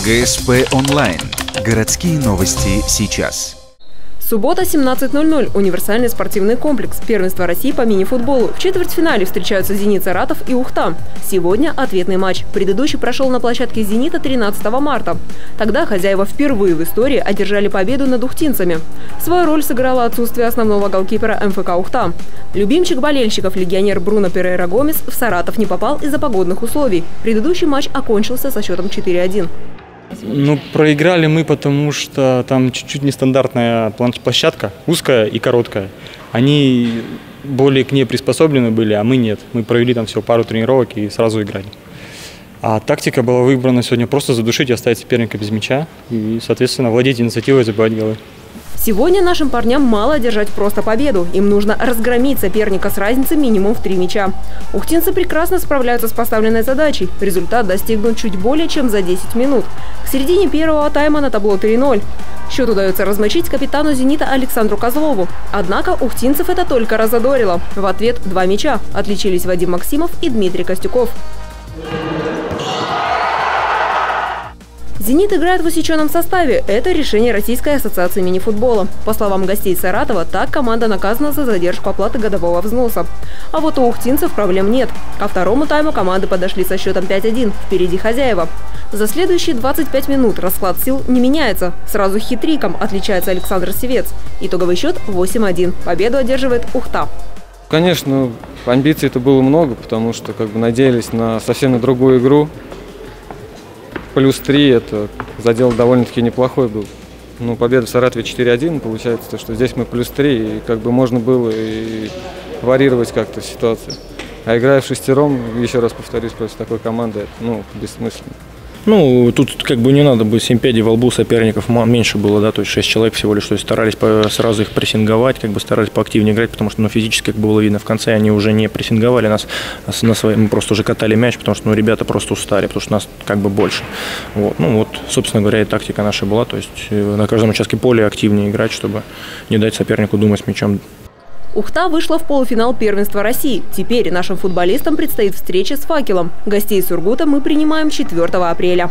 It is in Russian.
ГСП онлайн. Городские новости сейчас. Суббота, 17:00. Универсальный спортивный комплекс. Первенство России по мини-футболу. В четвертьфинале встречаются «Зенит» Саратов и Ухта. Сегодня ответный матч. Предыдущий прошел на площадке «Зенита» 13 марта. Тогда хозяева впервые в истории одержали победу над ухтинцами. Свою роль сыграло отсутствие основного голкипера МФК «Ухта». Любимчик болельщиков, легионер Бруно Перейра Гомес, в Саратов не попал из-за погодных условий. Предыдущий матч окончился со счетом 4-1. Проиграли мы, потому что там чуть-чуть нестандартная площадка, узкая и короткая. Они более к ней приспособлены были, а мы нет. Мы провели там всего пару тренировок и сразу играли. А тактика была выбрана сегодня просто задушить и оставить соперника без мяча. И, соответственно, владеть инициативой и забивать голы. Сегодня нашим парням мало одержать просто победу. Им нужно разгромить соперника с разницей минимум в 3 мяча. Ухтинцы прекрасно справляются с поставленной задачей. Результат достигнут чуть более чем за 10 минут. К середине первого тайма на табло 3-0. Счет удается размочить капитану «Зенита» Александру Козлову. Однако ухтинцев это только разодорило. В ответ 2 мяча. Отличились Вадим Максимов и Дмитрий Костюков. «Зенит» играет в усеченном составе. Это решение Российской ассоциации мини-футбола. По словам гостей Саратова, так команда наказана за задержку оплаты годового взноса. А вот у ухтинцев проблем нет. Ко второму тайму команды подошли со счетом 5-1. Впереди хозяева. За следующие 25 минут расклад сил не меняется. Сразу хитриком отличается Александр Севец. Итоговый счет 8-1. Победу одерживает Ухта. Конечно, амбиций-то было много, потому что надеялись на совсем на другую игру. Плюс 3 это задел довольно-таки неплохой был. Победа в Саратове 4-1, получается, что здесь мы плюс 3, и можно было и варьировать как-то ситуацию. А играя в шестером, еще раз повторюсь, против такой команды, это бессмысленно. Тут не надо быть 7 пядей во лбу, соперников меньше было, да, то есть 6 человек всего лишь, то есть старались сразу их прессинговать, старались поактивнее играть, потому что, физически, было видно в конце, они уже не прессинговали нас, мы просто уже катали мяч, потому что, ребята просто устали, потому что нас больше. Собственно говоря, и тактика наша была, то есть на каждом участке поля активнее играть, чтобы не дать сопернику думать с мячом. Ухта вышла в полуфинал первенства России. Теперь нашим футболистам предстоит встреча с «Факелом». Гостей Сургута мы принимаем 4 апреля.